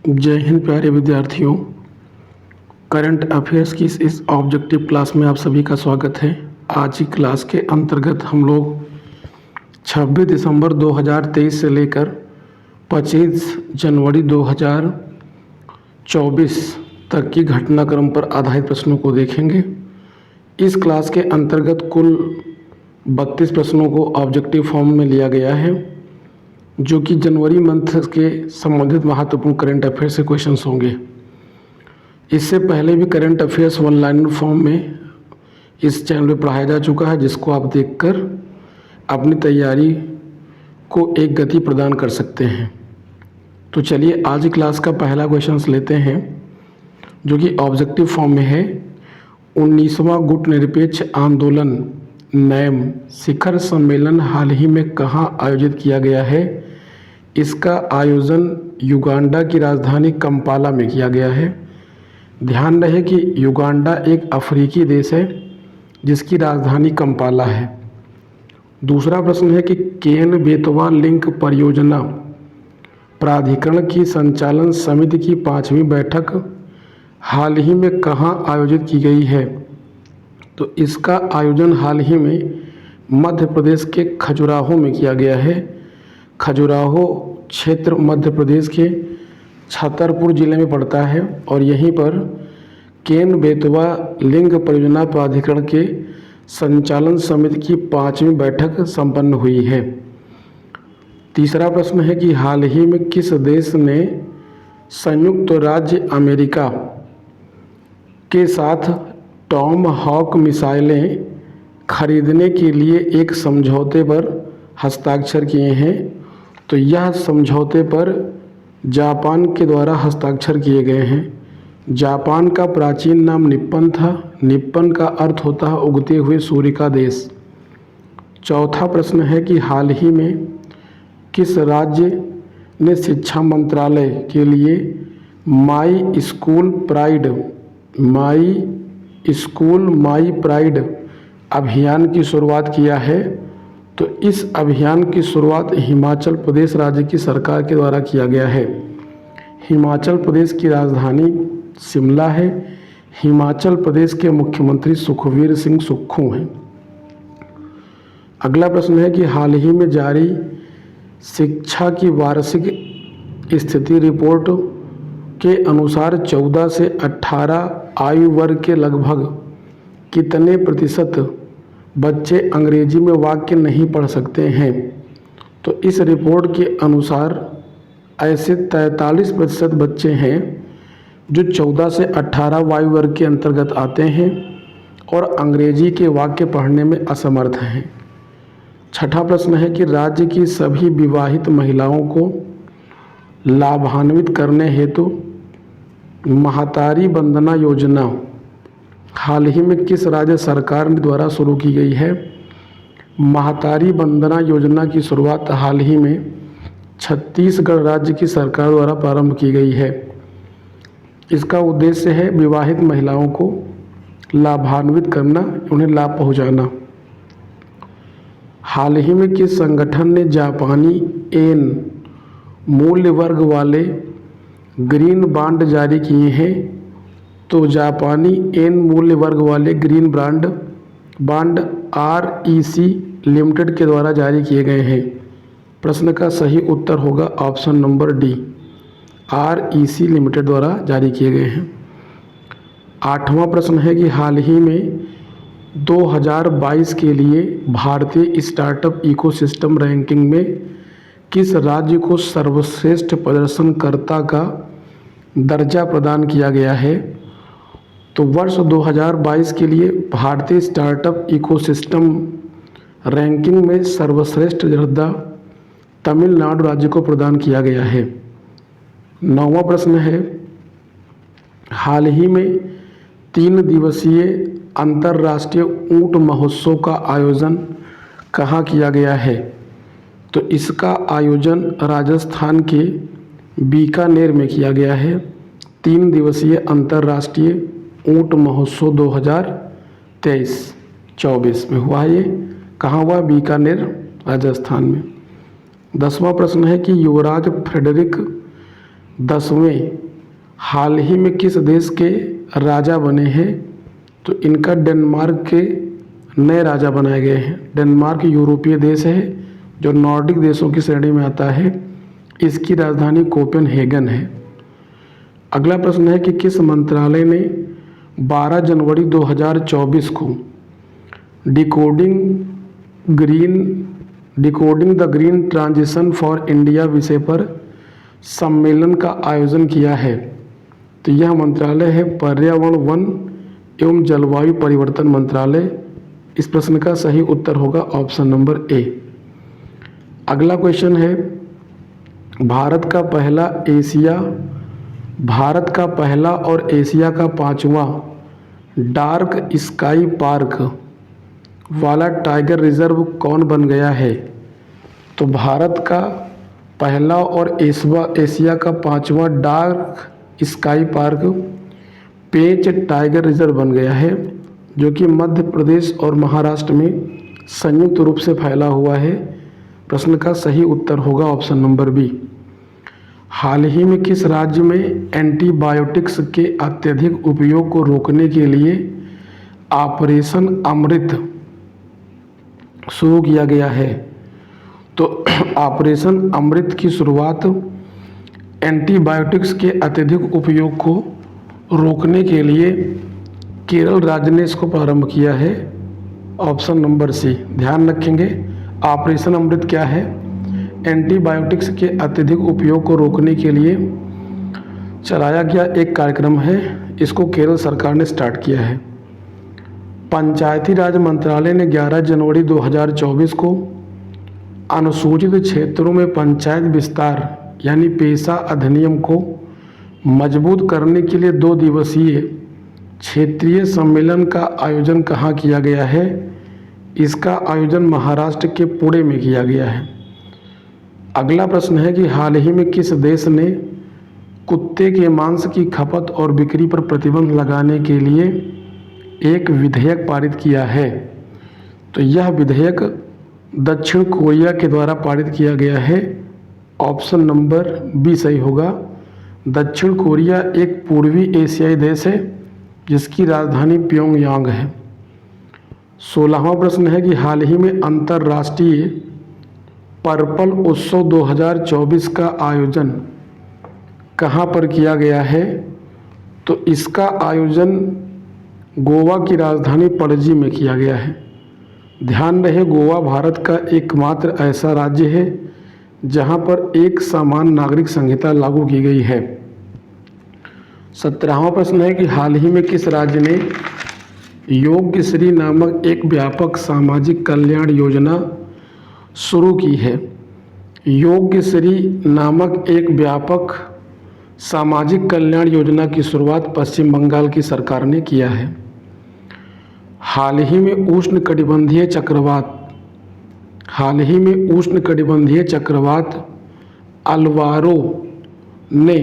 जय हिंद प्यारे विद्यार्थियों। करंट अफेयर्स की इस ऑब्जेक्टिव क्लास में आप सभी का स्वागत है। आज की क्लास के अंतर्गत हम लोग 26 दिसंबर 2023 से लेकर 25 जनवरी 2024 तक की घटनाक्रम पर आधारित प्रश्नों को देखेंगे। इस क्लास के अंतर्गत कुल 32 प्रश्नों को ऑब्जेक्टिव फॉर्म में लिया गया है, जो कि जनवरी मंथ के संबंधित महत्वपूर्ण करंट अफेयर से क्वेश्चंस होंगे। इससे पहले भी current affairs one liner form में इस चैनल पर पढ़ाया जा चुका है, जिसको आप देखकर अपनी तैयारी को एक गति प्रदान कर सकते हैं। तो चलिए आज की क्लास का पहला क्वेश्चंस लेते हैं, जो कि ऑब्जेक्टिव फॉर्म में है। 19वां गुट निरपेक्ष आंदोलन नैम शिखर सम्मेलन हाल ही में कहाँ आयोजित किया गया है? इसका आयोजन युगांडा की राजधानी कंपाला में किया गया है। ध्यान रहे कि युगांडा एक अफ्रीकी देश है जिसकी राजधानी कंपाला है। दूसरा प्रश्न है कि केन बेतवा लिंक परियोजना प्राधिकरण की संचालन समिति की 5वीं बैठक हाल ही में कहाँ आयोजित की गई है? तो इसका आयोजन हाल ही में मध्य प्रदेश के खजुराहो में किया गया है। खजुराहो क्षेत्र मध्य प्रदेश के छतरपुर जिले में पड़ता है और यहीं पर केन बेतवा लिंग परियोजना प्राधिकरण के संचालन समिति की 5वीं बैठक संपन्न हुई है। तीसरा प्रश्न है कि हाल ही में किस देश ने संयुक्त राज्य अमेरिका के साथ टॉम हॉक मिसाइलें खरीदने के लिए एक समझौते पर हस्ताक्षर किए हैं? तो यह समझौते पर जापान के द्वारा हस्ताक्षर किए गए हैं। जापान का प्राचीन नाम निप्पन था। निप्पन का अर्थ होता है उगते हुए सूर्य का देश। चौथा प्रश्न है कि हाल ही में किस राज्य ने शिक्षा मंत्रालय के लिए माई प्राइड अभियान की शुरुआत किया है? तो इस अभियान की शुरुआत हिमाचल प्रदेश राज्य की सरकार के द्वारा किया गया है। हिमाचल प्रदेश की राजधानी शिमला है। हिमाचल प्रदेश के मुख्यमंत्री सुखवीर सिंह सुक्खू हैं। अगला प्रश्न है कि हाल ही में जारी शिक्षा की वार्षिक स्थिति रिपोर्ट के अनुसार 14 से 18 आयु वर्ग के लगभग कितने प्रतिशत बच्चे अंग्रेजी में वाक्य नहीं पढ़ सकते हैं? तो इस रिपोर्ट के अनुसार ऐसे 43% बच्चे हैं जो 14 से 18 वायु वर्ग के अंतर्गत आते हैं और अंग्रेजी के वाक्य पढ़ने में असमर्थ हैं। छठा प्रश्न है कि राज्य की सभी विवाहित महिलाओं को लाभान्वित करने हेतु महतारी वंदना योजना हाल ही में किस राज्य सरकार द्वारा शुरू की गई है? महतारी वंदना योजना की शुरुआत हाल ही में छत्तीसगढ़ राज्य की सरकार द्वारा प्रारंभ की गई है। इसका उद्देश्य है विवाहित महिलाओं को लाभान्वित करना, उन्हें लाभ पहुंचाना। हाल ही में किस संगठन ने जापानी येन मूल्य वर्ग वाले ग्रीन बॉन्ड जारी किए हैं? तो जापानी येन मूल्य वर्ग वाले ग्रीन बॉन्ड REC लिमिटेड के द्वारा जारी किए गए हैं। प्रश्न का सही उत्तर होगा option number D, REC limited द्वारा जारी किए गए हैं। 8वां प्रश्न है कि हाल ही में 2022 के लिए भारतीय स्टार्टअप इकोसिस्टम रैंकिंग में किस राज्य को सर्वश्रेष्ठ प्रदर्शनकर्ता का दर्जा प्रदान किया गया है? तो वर्ष 2022 के लिए भारतीय स्टार्टअप इकोसिस्टम रैंकिंग में सर्वश्रेष्ठ दर्जा तमिलनाडु राज्य को प्रदान किया गया है। 9वां प्रश्न है, हाल ही में 3 दिवसीय अंतर्राष्ट्रीय ऊंट महोत्सव का आयोजन कहाँ किया गया है? तो इसका आयोजन राजस्थान के बीकानेर में किया गया है। 3 दिवसीय अंतर्राष्ट्रीय ऊंट महोत्सव 2023-24 में हुआ। ये कहाँ हुआ? बीकानेर राजस्थान में। 10वां प्रश्न है कि युवराज फ्रेडरिक 10वें हाल ही में किस देश के राजा बने हैं? तो इनका डेनमार्क के नए राजा बनाए गए हैं। डेनमार्क यूरोपीय देश है जो नॉर्डिक देशों की श्रेणी में आता है। इसकी राजधानी कोपेनहेगन है। अगला प्रश्न है कि किस मंत्रालय ने 12 जनवरी 2024 को decoding the green transition for India विषय पर सम्मेलन का आयोजन किया है? तो यह मंत्रालय है पर्यावरण, वन एवं जलवायु परिवर्तन मंत्रालय। इस प्रश्न का सही उत्तर होगा ऑप्शन नंबर ए। अगला क्वेश्चन है भारत का पहला और एशिया का 5वां डार्क स्काई पार्क वाला टाइगर रिजर्व कौन बन गया है? तो भारत का पहला और एशिया का 5वां डार्क स्काई पार्क पेंच टाइगर रिजर्व बन गया है, जो कि मध्य प्रदेश और महाराष्ट्र में संयुक्त रूप से फैला हुआ है। प्रश्न का सही उत्तर होगा ऑप्शन नंबर बी। हाल ही में किस राज्य में एंटीबायोटिक्स के अत्यधिक उपयोग को रोकने के लिए ऑपरेशन अमृत शुरू किया गया है? तो ऑपरेशन अमृत की शुरुआत एंटीबायोटिक्स के अत्यधिक उपयोग को रोकने के लिए केरल राज्य ने इसको प्रारंभ किया है। Option number C. ध्यान रखेंगे ऑपरेशन अमृत क्या है? एंटीबायोटिक्स के अत्यधिक उपयोग को रोकने के लिए चलाया गया एक कार्यक्रम है। इसको केरल सरकार ने स्टार्ट किया है। पंचायती राज मंत्रालय ने 11 जनवरी 2024 को अनुसूचित क्षेत्रों में पंचायत विस्तार यानी पेशा अधिनियम को मजबूत करने के लिए 2 दिवसीय क्षेत्रीय सम्मेलन का आयोजन कहाँ किया गया है? इसका आयोजन महाराष्ट्र के पुणे में किया गया है। अगला प्रश्न है कि हाल ही में किस देश ने कुत्ते के मांस की खपत और बिक्री पर प्रतिबंध लगाने के लिए एक विधेयक पारित किया है? तो यह विधेयक दक्षिण कोरिया के द्वारा पारित किया गया है। ऑप्शन नंबर बी सही होगा। दक्षिण कोरिया एक पूर्वी एशियाई देश है जिसकी राजधानी प्योंगयांग है। 16वां प्रश्न है कि हाल ही में अंतर्राष्ट्रीय पर्पल उत्सव 2024 का आयोजन कहाँ पर किया गया है? तो इसका आयोजन गोवा की राजधानी पणजी में किया गया है। ध्यान रहे गोवा भारत का एकमात्र ऐसा राज्य है जहां पर एक समान नागरिक संहिता लागू की गई है। 17वां प्रश्न है कि हाल ही में किस राज्य ने योग्यश्री नामक एक व्यापक सामाजिक कल्याण योजना शुरू की है? योग्यश्री नामक एक व्यापक सामाजिक कल्याण योजना की शुरुआत पश्चिम बंगाल की सरकार ने किया है। हाल ही में उष्णकटिबंधीय चक्रवात अल्वारो ने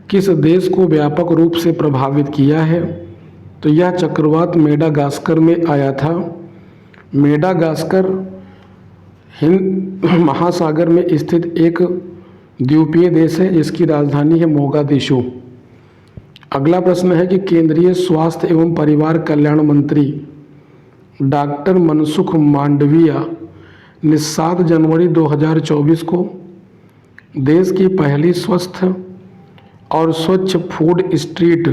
किस देश को व्यापक रूप से प्रभावित किया है? तो यह चक्रवात मेडागास्कर में आया था। मेडागास्कर हिंद महासागर में स्थित एक द्वीपीय देश है जिसकी राजधानी है मोगादिशु। अगला प्रश्न है कि केंद्रीय स्वास्थ्य एवं परिवार कल्याण मंत्री डॉक्टर मनसुख मांडविया ने 7 जनवरी 2024 को देश की पहली स्वस्थ और स्वच्छ फूड स्ट्रीट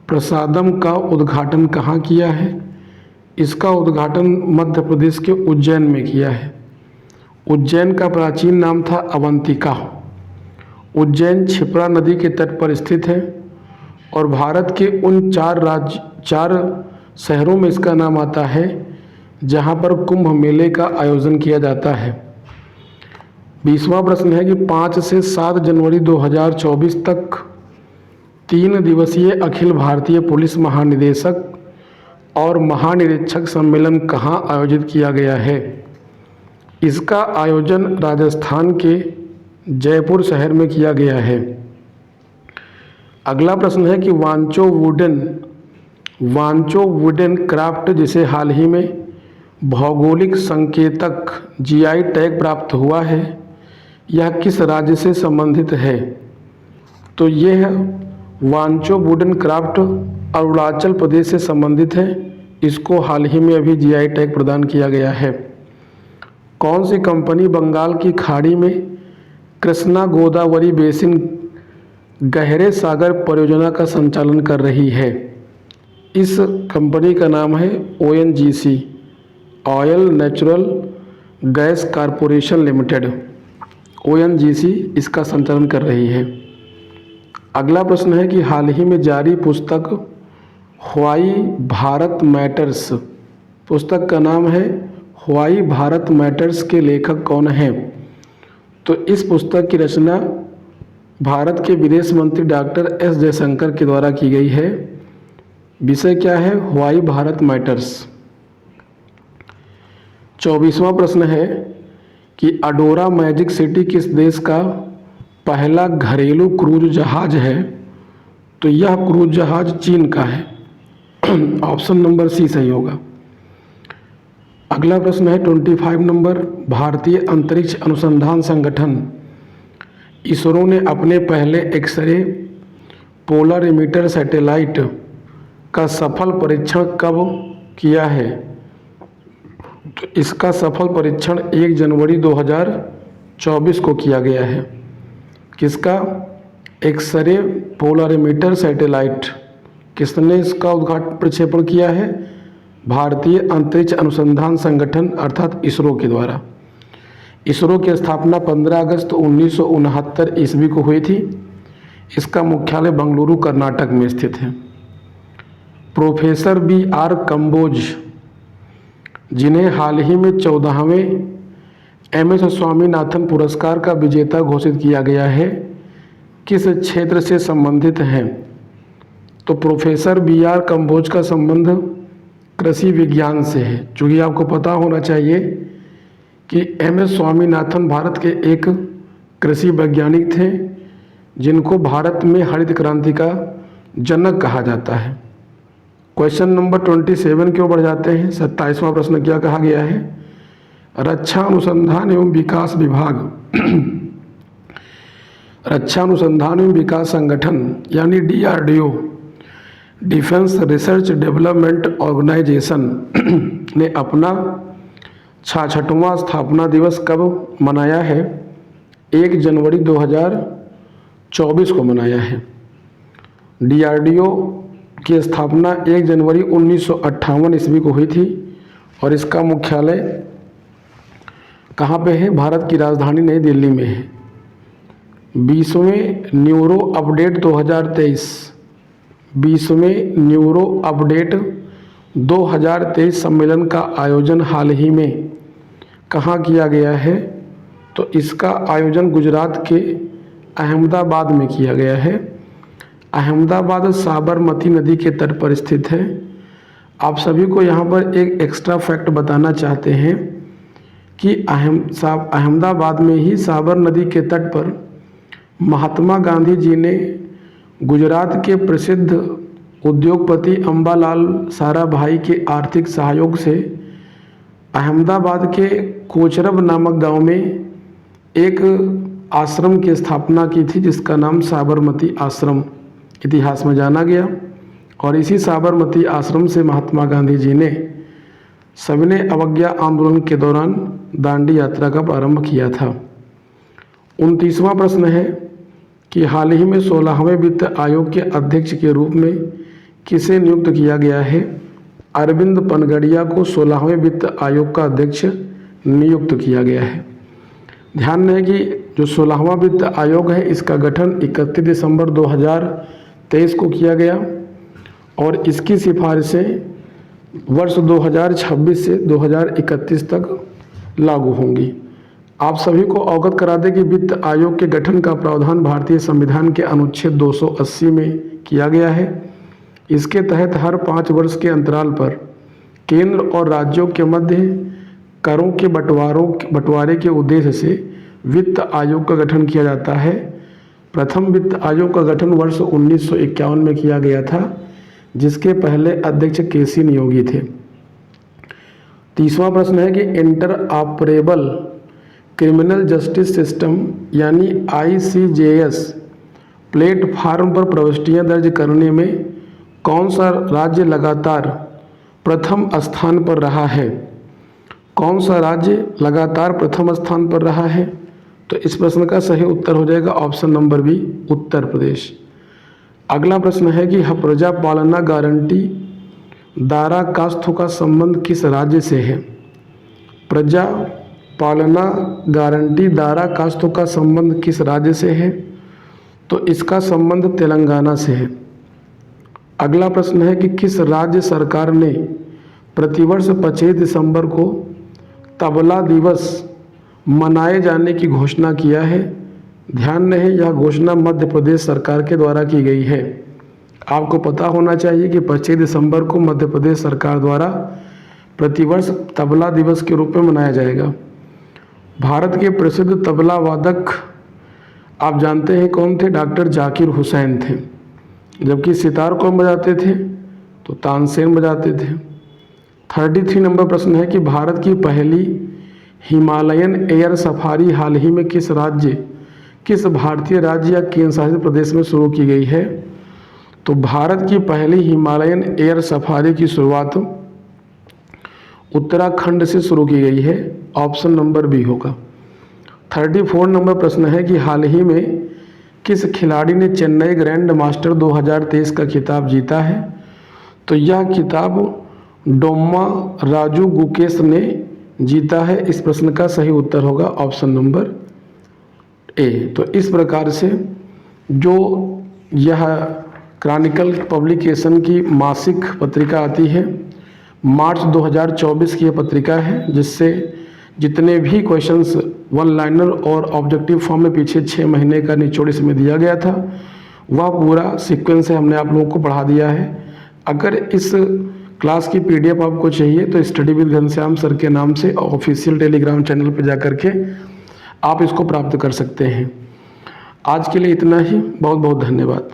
प्रसादम का उद्घाटन कहाँ किया है? इसका उद्घाटन मध्य प्रदेश के उज्जैन में किया है। उज्जैन का प्राचीन नाम था अवंतिका। उज्जैन क्षिप्रा नदी के तट पर स्थित है और भारत के उन 4 शहरों में इसका नाम आता है जहां पर कुंभ मेले का आयोजन किया जाता है। 20वां प्रश्न है कि 5 से 7 जनवरी 2024 तक 3 दिवसीय अखिल भारतीय पुलिस महानिदेशक और महानिरीक्षक सम्मेलन कहाँ आयोजित किया गया है? इसका आयोजन राजस्थान के जयपुर शहर में किया गया है। अगला प्रश्न है कि वांचो वुडन क्राफ्ट जिसे हाल ही में भौगोलिक संकेतक जीआई टैग प्राप्त हुआ है, यह किस राज्य से संबंधित है? तो ये है वांचो वुडन क्राफ्ट, अरुणाचल प्रदेश से संबंधित है। इसको हाल ही में अभी जीआई टैग प्रदान किया गया है। कौन सी कंपनी बंगाल की खाड़ी में कृष्णा गोदावरी बेसिन गहरे सागर परियोजना का संचालन कर रही है? इस कंपनी का नाम है ONGC, oil natural gas corporation limited. ONGC इसका संचालन कर रही है। अगला प्रश्न है कि हाल ही में जारी पुस्तक व्हाई भारत मैटर्स, पुस्तक का नाम है व्हाई भारत मैटर्स के लेखक कौन हैं? तो इस पुस्तक की रचना भारत के विदेश मंत्री डॉक्टर S जयशंकर के द्वारा की गई है। विषय क्या है? Why Bharat matters. 24वां प्रश्न है कि अडोरा मैजिक सिटी किस देश का पहला घरेलू क्रूज जहाज है? तो यह क्रूज जहाज चीन का है। ऑप्शन नंबर सी सही होगा। अगला प्रश्न है 25 नंबर, भारतीय अंतरिक्ष अनुसंधान संगठन इसरो ने अपने पहले एक्सरे पोलर इमीटर सैटेलाइट का सफल परीक्षण कब किया है? तो इसका सफल परीक्षण 1 जनवरी 2024 को किया गया है। किसका? X ray polarimeter satellite. किसने इसका उद्घाटन प्रक्षेपण किया है? भारतीय अंतरिक्ष अनुसंधान संगठन अर्थात इसरो के द्वारा। इसरो की स्थापना 15 अगस्त 1969 ईस्वी को हुई थी। इसका मुख्यालय बेंगलुरु कर्नाटक में स्थित है। प्रोफेसर BR कंबोज, जिन्हें हाल ही में 14वें MS स्वामीनाथन पुरस्कार का विजेता घोषित किया गया है, किस क्षेत्र से संबंधित हैं? तो प्रोफेसर BR कंबोज का संबंध कृषि विज्ञान से है। चूँकि आपको पता होना चाहिए कि MS स्वामीनाथन भारत के एक कृषि वैज्ञानिक थे, जिनको भारत में हरित क्रांति का जनक कहा जाता है। क्वेश्चन नंबर 27 की ओर बढ़ जाते हैं। 27वां प्रश्न क्या कहा गया है? रक्षा अनुसंधान एवं विकास विभाग रक्षा अनुसंधान एवं विकास संगठन यानी DRDO, defence research development organisation ने अपना 66वां स्थापना दिवस कब मनाया है? 1 जनवरी 2024 को मनाया है। DRDO की स्थापना 1 जनवरी 1958 ईस्वी को हुई थी और इसका मुख्यालय कहाँ पे है? भारत की राजधानी नई दिल्ली में है। 20वें न्यूरो अपडेट 2023 20वें न्यूरो अपडेट 2023 सम्मेलन का आयोजन हाल ही में कहाँ किया गया है? तो इसका आयोजन गुजरात के अहमदाबाद में किया गया है। अहमदाबाद साबरमती नदी के तट पर स्थित है। आप सभी को यहाँ पर एक एक्स्ट्रा फैक्ट बताना चाहते हैं कि अहमदाबाद में ही साबर नदी के तट पर महात्मा गांधी जी ने गुजरात के प्रसिद्ध उद्योगपति अंबालाल साराभाई के आर्थिक सहयोग से अहमदाबाद के कोचरब नामक गांव में एक आश्रम की स्थापना की थी, जिसका नाम साबरमती आश्रम इतिहास में जाना गया। और इसी साबरमती आश्रम से महात्मा गांधी जी ने सविनय अवज्ञा आंदोलन के दौरान दांडी यात्रा का प्रारंभ किया था। 29वां प्रश्न है कि हाल ही में 16वें वित्त आयोग के अध्यक्ष के रूप में किसे नियुक्त किया गया है? अरविंद पनगड़िया को 16वें वित्त आयोग का अध्यक्ष नियुक्त किया गया है। ध्यान रहे कि जो 16वां वित्त आयोग है, इसका गठन 31 दिसंबर 2023 को किया गया और इसकी सिफारिशें वर्ष 2026 से 2031 तक लागू होंगी। आप सभी को अवगत करा दें कि वित्त आयोग के गठन का प्रावधान भारतीय संविधान के अनुच्छेद 280 में किया गया है। इसके तहत हर 5 वर्ष के अंतराल पर केंद्र और राज्यों के मध्य करों के बंटवारे के उद्देश्य से वित्त आयोग का गठन किया जाता है। प्रथम वित्त आयोग का गठन वर्ष 1951 में किया गया था, जिसके पहले अध्यक्ष KC नियोगी थे। 30वां प्रश्न है कि inter operable criminal justice system यानी ICJS प्लेटफार्म पर प्रविष्टियां दर्ज करने में कौन सा राज्य लगातार प्रथम स्थान पर रहा है? कौन सा राज्य लगातार प्रथम स्थान पर रहा है? तो इस प्रश्न का सही उत्तर हो जाएगा option number B, Uttar Pradesh. अगला प्रश्न है कि प्रजा पालना गारंटी दारा कास्थों का संबंध किस राज्य से है? प्रजा पालना गारंटी दारा कास्थों का संबंध किस राज्य से है? तो इसका संबंध तेलंगाना से है। अगला प्रश्न है कि किस राज्य सरकार ने प्रतिवर्ष 25 दिसंबर को तबला दिवस मनाए जाने की घोषणा किया है? ध्यान रहे, यह घोषणा मध्य प्रदेश सरकार के द्वारा की गई है। आपको पता होना चाहिए कि 25 दिसंबर को मध्य प्रदेश सरकार द्वारा प्रतिवर्ष तबला दिवस के रूप में मनाया जाएगा। भारत के प्रसिद्ध तबला वादक आप जानते हैं कौन थे? डॉक्टर जाकिर हुसैन थे। जबकि सितार कौन बजाते थे? तो तानसेन बजाते थे। 33 नंबर प्रश्न है कि भारत की पहली हिमालयन एयर सफारी हाल ही में किस भारतीय राज्य या केंद्र शासित प्रदेश में शुरू की गई है? तो भारत की पहली हिमालयन एयर सफारी की शुरुआत उत्तराखंड से शुरू की गई है। ऑप्शन नंबर बी होगा। 34 नंबर प्रश्न है कि हाल ही में किस खिलाड़ी ने चेन्नई ग्रैंड मास्टर 2023 का खिताब जीता है? तो यह खिताब डोम्मा राजू गुकेश ने जीता है। इस प्रश्न का सही उत्तर होगा ऑप्शन नंबर ए। तो इस प्रकार से जो यह क्रॉनिकल पब्लिकेशन की मासिक पत्रिका आती है, मार्च 2024 की यह पत्रिका है, जिससे जितने भी क्वेश्चंस वन लाइनर और ऑब्जेक्टिव फॉर्म में पीछे 6 महीने का निचोड़ इसमें दिया गया था, वह पूरा सीक्वेंस से हमने आप लोगों को पढ़ा दिया है। अगर इस क्लास की PDF आपको चाहिए तो स्टडी विद घनश्याम सर के नाम से ऑफिशियल टेलीग्राम चैनल पर जा कर के आप इसको प्राप्त कर सकते हैं। आज के लिए इतना ही। बहुत बहुत धन्यवाद।